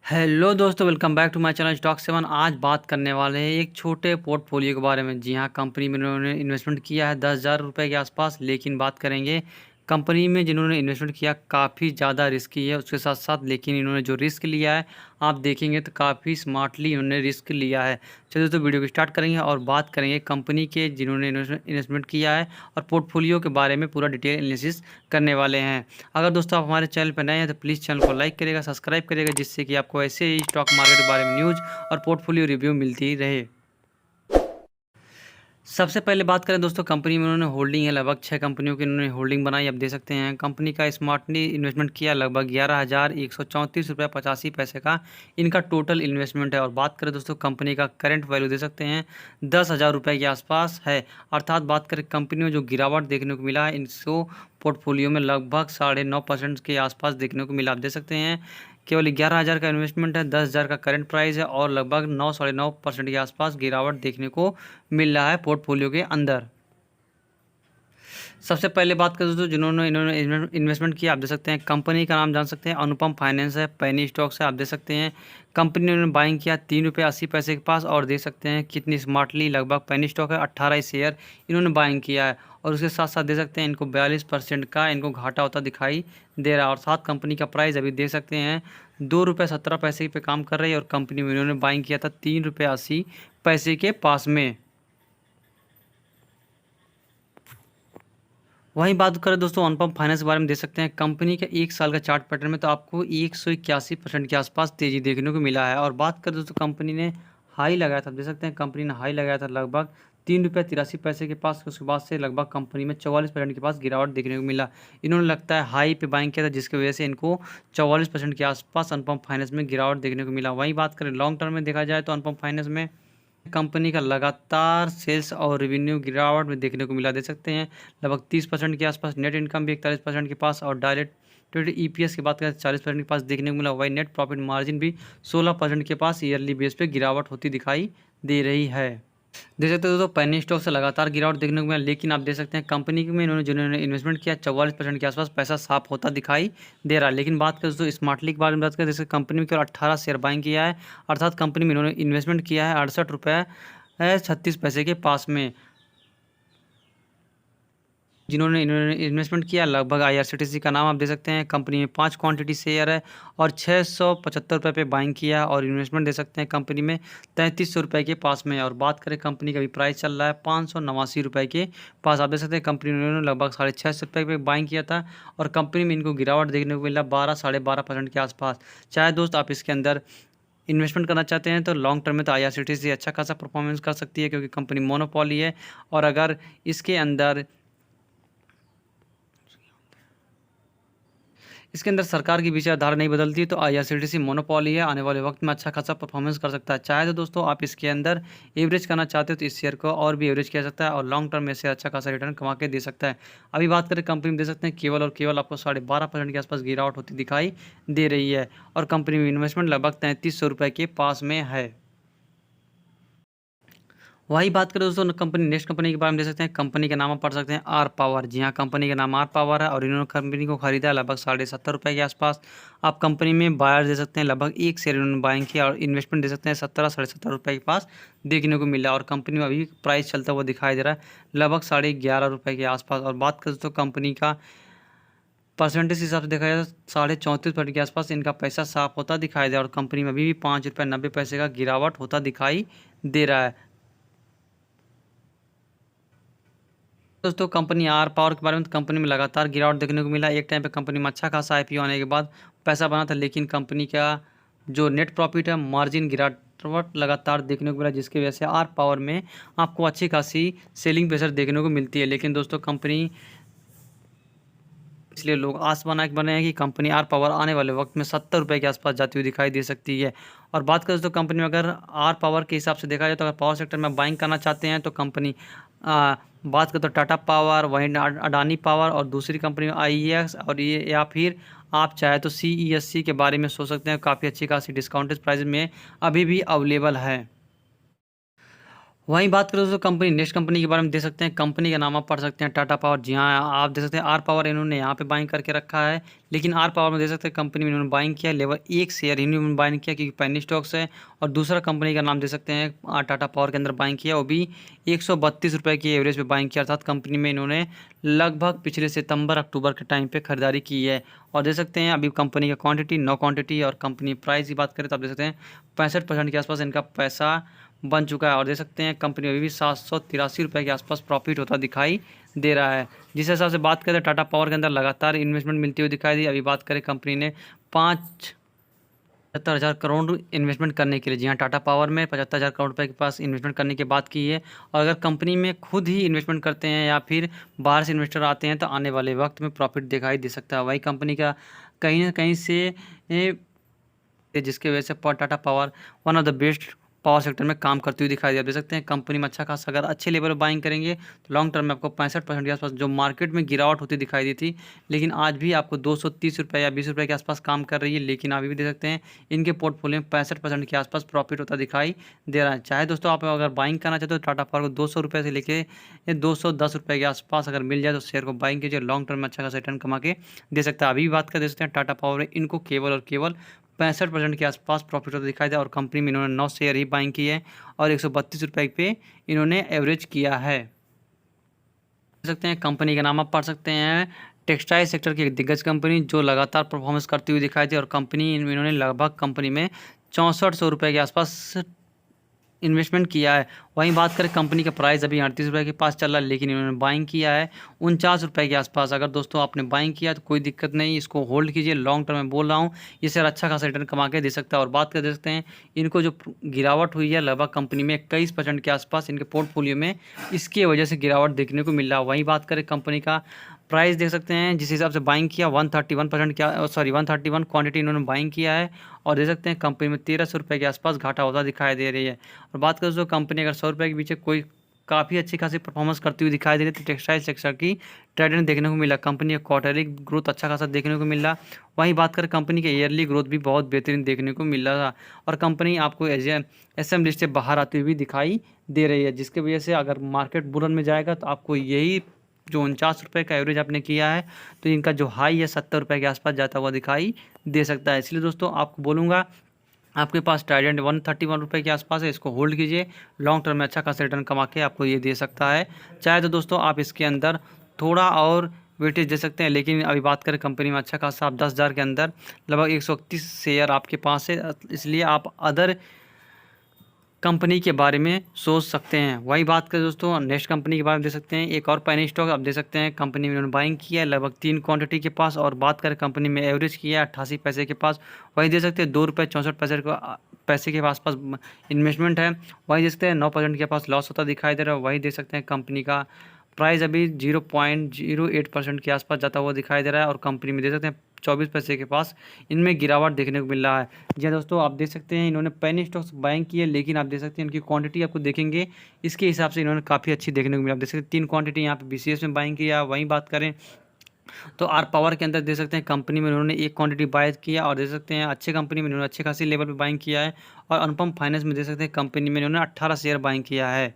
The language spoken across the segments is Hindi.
हेलो दोस्तों, welcome back to my channel stock seven. आज बात करने वाले हैं एक छोटे पोर्टफोलियो के बारे में। जी हाँ, कंपनी में इन्होंने इन्वेस्टमेंट किया है 10,000 रुपये के आसपास। लेकिन बात करेंगे कंपनी में जिन्होंने इन्वेस्टमेंट किया काफ़ी ज़्यादा रिस्की है। उसके साथ साथ लेकिन इन्होंने जो रिस्क लिया है आप देखेंगे तो काफ़ी स्मार्टली इन्होंने रिस्क लिया है। चलिए तो वीडियो को स्टार्ट करेंगे और बात करेंगे कंपनी के जिन्होंने इन्वेस्टमेंट किया है और पोर्टफोलियो के बारे में पूरा डिटेल एनालिसिस करने वाले हैं। अगर दोस्तों आप हमारे चैनल पर नए हैं तो प्लीज़ चैनल को लाइक करिएगा, सब्सक्राइब करिएगा, जिससे कि आपको ऐसे ही स्टॉक मार्केट के बारे में न्यूज़ और पोर्टफोलियो रिव्यू मिलती रहे। सबसे पहले बात करें दोस्तों, कंपनी में उन्होंने होल्डिंग है लगभग 6 कंपनियों की इन्होंने होल्डिंग बनाई। आप देख सकते हैं कंपनी का स्मार्टली इन्वेस्टमेंट किया लगभग 11,134 रुपये 85 पैसे का इनका टोटल इन्वेस्टमेंट है। और बात करें दोस्तों कंपनी का करंट वैल्यू दे सकते हैं 10,000 रुपये के आसपास है। अर्थात बात करें कंपनी में जो गिरावट देखने को मिला है इनको पोर्टफोलियो में लगभग 9.5% के आसपास देखने को मिला। आप देख सकते हैं केवल 11,000 का इन्वेस्टमेंट है, 10,000 का करंट प्राइस है और लगभग 9-9.5% के आसपास गिरावट देखने को मिल रहा है पोर्टफोलियो के अंदर। सबसे पहले बात करें दोस्तों इन्होंने इन्वेस्टमेंट किया। आप देख सकते हैं कंपनी का नाम जान सकते हैं, अनुपम फाइनेंस है, पैनी स्टॉक्स है। आप देख सकते हैं कंपनी ने बाइंग किया 3 रुपये 80 पैसे के पास। और देख सकते हैं कितनी स्मार्टली लगभग पैनी स्टॉक है 18 शेयर इन्होंने बाइंग किया है। और उसके साथ साथ देख सकते हैं इनको 42% का इनको घाटा होता दिखाई दे रहा है। और साथ कंपनी का प्राइस अभी देख सकते हैं 2 रुपये 17 पैसे पे काम कर रही है। और कंपनी में इन्होंने बाइंग किया था 3 रुपये 80 पैसे के पास में। वहीं बात करें दोस्तों अनुपम फाइनेंस के बारे में देख सकते हैं कंपनी का 1 साल का चार्ट पैटर्न में तो आपको 181% के आसपास तेजी देखने को मिला है। और बात करें दोस्तों कंपनी ने हाई लगाया था, देख सकते हैं कंपनी ने हाई लगाया था लगभग 3 रुपये 83 पैसे के पास। उसके बाद से लगभग कंपनी में 44% के पास गिरावट देखने को मिला। इन्होंने लगता है हाई पे बाइंग किया था जिसकी वजह से इनको 44% के आसपास अनुपम फाइनेंस में गिरावट देखने को मिला। वहीं बात करें लॉन्ग टर्म में देखा जाए तो अनुपम फाइनेंस में कंपनी का लगातार सेल्स और रेवेन्यू गिरावट में देखने को मिला। दे सकते हैं लगभग 30% के आसपास, नेट इनकम भी 41% के पास और डायरेक्टेड ईपीएस की बात करें 40% के पास देखने को मिला। वही नेट प्रॉफिट मार्जिन भी 16% के पास ईयरली बेस पे गिरावट होती दिखाई दे रही है। देख सकते हो दोस्तों पैनी स्टॉक से लगातार गिरावट देखने को मिला। लेकिन आप देख सकते हैं कंपनी में इन्होंने जिन्होंने इन्वेस्टमेंट किया 44% के आसपास पैसा साफ होता दिखाई दे रहा है। लेकिन बात करें दोस्तों स्मार्टली के बारे में बात करें, जैसे कंपनी में केवल 18 शेयर बाइंग किया है। अर्थात कंपनी में इन्होंने इन्वेस्टमेंट किया है 68 रुपये 36 पैसे के पास में। जिन्होंने इन्होंने इन्वेस्टमेंट किया लगभग आईआरसीटीसी का नाम आप दे सकते हैं। कंपनी में 5 क्वांटिटी शेयर है और 675 रुपये पे बाइंग किया है। और इन्वेस्टमेंट दे सकते हैं कंपनी में 3300 रुपये के पास में। और बात करें कंपनी का भी प्राइस चल रहा है 589 रुपये के पास। आप देख सकते हैं कंपनी ने लगभग 650 रुपये पे बाइंग किया था। और कंपनी में इनको गिरावट देखने को मिला 12-12.5% के आसपास। चाहे दोस्त आप इसके अंदर इन्वेस्टमेंट करना चाहते हैं तो लॉन्ग टर्म में तो आईआरसीटीसी अच्छा खासा परफॉर्मेंस कर सकती है क्योंकि कंपनी मोनोपोली है। और अगर इसके अंदर सरकार की विचारधारा नहीं बदलती तो आईआरसीटीसी मोनोपोली है, आने वाले वक्त में अच्छा खासा परफॉर्मेंस कर सकता है। चाहे तो दोस्तों आप इसके अंदर एवरेज करना चाहते हो तो इस शेयर को और भी एवरेज किया सकता है और लॉन्ग टर्म में से अच्छा खासा रिटर्न कमा के दे सकता है। अभी बात करें कंपनी में दे सकते हैं केवल और केवल आपको 12.5% के आसपास गिरावट होती दिखाई दे रही है। और कंपनी में इन्वेस्टमेंट लगभग 3300 रुपये के पास में है। वही बात करें दोस्तों कंपनी नेक्स्ट कंपनी के बारे में देख सकते हैं। कंपनी का नाम आप पढ़ सकते हैं आर पावर। जी हाँ, कंपनी का नाम आर पावर है और इन्होंने कंपनी को खरीदा है लगभग 70.5 रुपये के आसपास। आप कंपनी में बायर दे सकते हैं लगभग 1 शेयर इन्होंने बाइंग किया और इन्वेस्टमेंट दे सकते हैं 17-17.5 रुपये के पास देखने को मिला। और कंपनी में अभी प्राइस चलता हुआ दिखाई दे रहा है लगभग 11.5 रुपये के आसपास। और बात करें दोस्तों कंपनी का परसेंटेज के हिसाब से देखा जाए तो 34.5% के आसपास इनका पैसा साफ होता दिखाई दे। और कंपनी में अभी भी 5 रुपये 90 पैसे का गिरावट होता दिखाई दे रहा है। दोस्तों कंपनी आर पावर के बारे में तो कंपनी में लगातार गिरावट देखने को मिला। एक टाइम पे कंपनी में अच्छा खासा आईपीओ आने के बाद पैसा बना था, लेकिन कंपनी का जो नेट प्रॉफिट है मार्जिन गिरावट लगातार देखने को मिला, जिसकी वजह से आर पावर में आपको अच्छी खासी सेलिंग प्रेशर देखने को मिलती है। लेकिन दोस्तों कंपनी इसलिए लोग आस बने हैं कि कंपनी आर पावर आने वाले वक्त में 70 रुपये के आसपास जाती हुई दिखाई दे सकती है। और बात करें तो कंपनी में अगर आर पावर के हिसाब से देखा जाए तो अगर पावर सेक्टर में बाइंग करना चाहते हैं तो कंपनी बात करें तो टाटा पावर, वहीं अडानी पावर और दूसरी कंपनी में आईईएक्स और ये, या फिर आप चाहे तो सीईएससी के बारे में सोच सकते हैं। काफ़ी अच्छी खासी डिस्काउंटेड प्राइस में अभी भी अवेलेबल है। वहीं बात करें दोस्तों कंपनी नेक्स्ट कंपनी के बारे में देख सकते हैं। कंपनी का नाम आप पढ़ सकते हैं टाटा पावर। जी हाँ, आप देख सकते हैं आर पावर इन्होंने यहाँ पे बाइंग करके रखा है। लेकिन आर पावर में देख सकते हैं कंपनी में इन्होंने बाइंग किया, लेवल 1 शेयर इन्होंने बाइंग किया क्योंकि पेनी स्टॉक्स है। और दूसरा कंपनी का नाम देख सकते हैं टाटा पावर के अंदर बाइंग किया, वो भी 132 रुपये की एवरेज पे बाइंग किया, अर्थात कंपनी में इन्होंने लगभग पिछले सितंबर अक्टूबर के टाइम पे खरीदारी की है। और देख सकते हैं अभी कंपनी का क्वांटिटी 9 क्वांटिटी। और कंपनी प्राइस की बात करें तो आप देख सकते हैं 65% के आसपास इनका पैसा बन चुका है। और देख सकते हैं कंपनी अभी भी 783 रुपये के आसपास प्रॉफिट होता दिखाई दे रहा है। जिस हिसाब से बात करें टाटा पावर के अंदर लगातार इन्वेस्टमेंट मिलती हुई दिखाई दी। अभी बात करें कंपनी ने 75,000 करोड़ इन्वेस्टमेंट करने के लिए, जी हाँ टाटा पावर में 75,000 करोड़ रुपए के पास इन्वेस्टमेंट करने की बात की है। और अगर कंपनी में खुद ही इन्वेस्टमेंट करते हैं या फिर बाहर से इन्वेस्टर आते हैं तो आने वाले वक्त में प्रॉफिट दिखाई दे सकता है। वही कंपनी का कहीं ना कहीं से जिसकी वजह से Tata power one of the best power sector में काम करती हुई दिखाई दे। आप देख सकते हैं कंपनी में अच्छा खासा अगर अच्छे लेवल पर बाइंग करेंगे तो लॉन्ग टर्म में आपको 65% के आसपास जो मार्केट में गिरावट होती दिखाई दी थी, लेकिन आज भी आपको 230 रुपये या 20 रुपये के आसपास काम कर रही है। लेकिन अभी भी देख सकते हैं इनके पोर्टफोलियो में 65% के आसपास प्रॉफिट होता दिखाई दे रहा है। चाहे दोस्तों आप अगर बाइंग करना चाहते हो तो टाटा पावर को 200 रुपये से लेके 210 रुपये के आसपास अगर मिल जाए तो शेयर को बाइंग कीजिए, लॉन्ग टर्म में अच्छा खासा रिटर्न कमा के दे सकता है। अभी भी बात कर दे सकते हैं टाटा पावर में इनको केवल और केवल 65% के आसपास प्रॉफिट होता दिखाई दे। और कंपनी में इन्होंने 9 शेयर ही बाइंग की है और 132 रुपये पे इन्होंने एवरेज किया है। देख सकते हैं कंपनी का नाम आप पढ़ सकते हैं। टेक्सटाइल सेक्टर की एक दिग्गज कंपनी जो लगातार परफॉर्मेंस करती हुई दिखाई दी। और कंपनी इन्होंने लगभग कंपनी में 6400 रुपये के आसपास इन्वेस्टमेंट किया है। वहीं बात करें कंपनी का प्राइस अभी 38 रुपये के पास चल रहा है, लेकिन इन्होंने बाइंग किया है 49 रुपये के आसपास। अगर दोस्तों आपने बाइंग किया तो कोई दिक्कत नहीं, इसको होल्ड कीजिए, लॉन्ग टर्म में बोल रहा हूँ ये शेयर अच्छा खासा रिटर्न कमा के दे सकता है। और बात कर दे सकते हैं इनको जो गिरावट हुई है लगभग कंपनी में 21% के आसपास इनके पोर्टफोलियो में इसकी वजह से गिरावट देखने को मिल रहा है। वहीं बात करें कंपनी का प्राइस देख सकते हैं जिस हिसाब से बाइंग किया 131% क्या 131 क्वांटिटी इन्होंने बाइंग किया है। और देख सकते हैं कंपनी में 1300 रुपये के आसपास घाटा होता दिखाई दे रही है। और बात करें तो कंपनी अगर 100 रुपये के पीछे कोई काफ़ी अच्छी खासी परफॉर्मेंस करती हुई दिखाई दे रही है तो टेक्सटाइल सेक्टर की ट्रेंड देखने को मिला। कंपनी का क्वार्टरली ग्रोथ अच्छा खासा देखने को मिल रहा। वहीं बात करें कंपनी के ईयरली ग्रोथ भी बहुत बेहतरीन देखने को मिल रहा था। और कंपनी आपको SM लिस्ट से बाहर आती हुई दिखाई दे रही है, जिसकी वजह से अगर मार्केट बुरन में जाएगा तो आपको यही जो 49 रुपये का एवरेज आपने किया है तो इनका जो हाई है 70 रुपये के आसपास जाता हुआ दिखाई दे सकता है। इसलिए दोस्तों आपको बोलूँगा आपके पास ट्राइडेंट 131 रुपये के आसपास है, इसको होल्ड कीजिए, लॉन्ग टर्म में अच्छा खासा रिटर्न कमा के आपको ये दे सकता है। चाहे तो दोस्तों आप इसके अंदर थोड़ा और वेटेज दे सकते हैं, लेकिन अभी बात करें कंपनी में अच्छा खासा आप 10,000 के अंदर लगभग 131 शेयर आपके पास है, इसलिए आप अदर कंपनी के बारे में सोच सकते हैं। वही बात करें दोस्तों नेक्स्ट कंपनी के बारे में दे सकते हैं एक और पेनी स्टॉक आप दे सकते हैं। कंपनी में उन्होंने बाइंग किया है लगभग 3 क्वांटिटी के पास। और बात करें कंपनी में एवरेज किया है 88 पैसे के पास। वही दे सकते हैं 2 रुपये 64 पैसे के आसपास इन्वेस्टमेंट है। वही दे सकते हैं 9% के पास लॉस होता दिखाई दे रहा है। वही दे सकते हैं कंपनी का प्राइस अभी 0.08% के आसपास जाता हुआ दिखाई दे रहा है। और कंपनी में दे सकते हैं 24 पैसे के पास इनमें गिरावट देखने को मिल रहा है। जी हाँ दोस्तों आप देख सकते हैं इन्होंने पेनी स्टॉक्स बाइंग की है, लेकिन आप देख सकते हैं इनकी क्वांटिटी आपको देखेंगे इसके हिसाब से इन्होंने काफ़ी अच्छी देखने को मिला। आप देख सकते हैं 3 क्वांटिटी यहाँ पे BCS में बाइंग किया। वहीं बात करें तो आर पावर के अंदर देख सकते हैं कंपनी में उन्होंने 1 क्वांटिटी बाय किया। और देख सकते हैं अच्छे कंपनी में उन्होंने अच्छे खासी लेवल पर बाइंग किया है। और अनुपम फाइनेंस में देख सकते हैं कंपनी में इन्होंने 18 शेयर बाइंग किया है।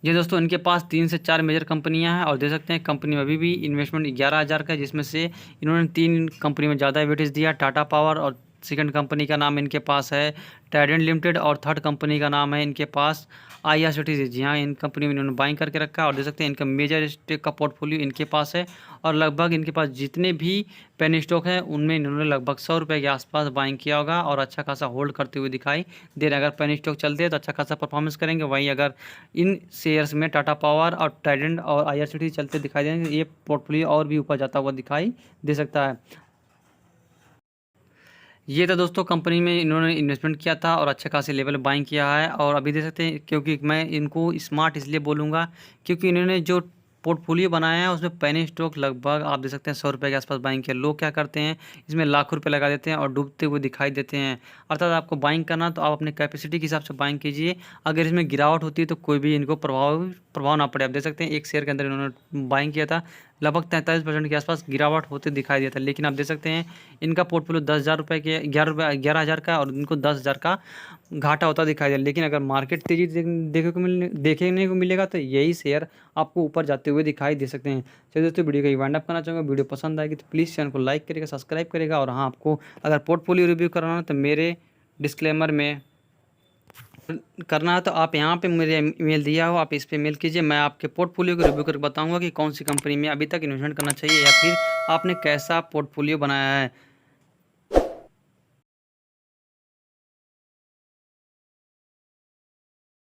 ये दोस्तों इनके पास 3 से 4 मेजर कंपनियां हैं। और देख सकते हैं कंपनी में अभी भी इन्वेस्टमेंट 11,000 का है, जिसमें से इन्होंने 3 कंपनी में ज़्यादा वेटेज दिया, टाटा पावर, और सेकंड कंपनी का नाम इनके पास है ट्राइडेंट लिमिटेड, और थर्ड कंपनी का नाम है इनके पास IRCTC। जी हाँ इन कंपनी में इन्होंने बाइंग करके रखा है। और देख सकते हैं इनका मेजर स्टेक का पोर्टफोलियो इनके पास है। और लगभग इनके पास जितने भी पेनी स्टॉक हैं उनमें इन्होंने लगभग 100 रुपये के आसपास बाइंग किया होगा और अच्छा खासा होल्ड करते हुए दिखाई दे रहा है। अगर पेनी स्टॉक चलते हैं तो अच्छा खासा परफॉर्मेंस करेंगे। वहीं अगर इन शेयर्स में टाटा पावर और ट्राइडेंट और IRCTC चलते दिखाई देंगे, ये पोर्टफोलियो और भी ऊपर जाता हुआ दिखाई दे सकता है। ये था दोस्तों कंपनी में इन्होंने इन्वेस्टमेंट किया था और अच्छे खासे लेवल बाइंग किया है। और अभी देख सकते हैं क्योंकि मैं इनको स्मार्ट इसलिए बोलूँगा क्योंकि इन्होंने जो पोर्टफोलियो बनाया है उसमें पेनी स्टॉक लगभग आप देख सकते हैं 100 रुपये के आसपास बाइंग किया। लोग क्या करते हैं इसमें लाखों रुपये लगा देते हैं और डूबते हुए दिखाई देते हैं। अर्थात आपको बाइंग करना तो आप अपने कैपेसिटी के हिसाब से बाइंग कीजिए। अगर इसमें गिरावट होती है तो कोई भी इनको प्रभाव ना पड़े। आप देख सकते हैं एक शेयर के अंदर इन्होंने बाइंग किया था लगभग 43% के आसपास गिरावट होते दिखाई दिया था। लेकिन आप देख सकते हैं इनका पोर्टफोलियो 10,000 रुपये के 11,000 का और इनको 10,000 का घाटा होता दिखाई दिया। लेकिन अगर मार्केट तेजी देखने को मिलेगा तो यही शेयर आपको ऊपर जाते हुए दिखाई दे सकते हैं। चलिए दोस्तों, वीडियो का वाइंड अप करना चाहूँगा। वीडियो पसंद आएगी तो प्लीज़ चैनल को लाइक करेगा, सब्सक्राइब करेगा। और हाँ, आपको अगर पोर्टफोलियो रिव्यू कराना है तो मेरे डिस्क्लेमर में करना है तो आप यहाँ पे मेरे ईमेल दिया हो, आप इस पे मेल कीजिए। मैं आपके पोर्टफोलियो को रिव्यू करके बताऊंगा कि कौन सी कंपनी में अभी तक इन्वेस्टमेंट करना चाहिए या फिर आपने कैसा पोर्टफोलियो बनाया है।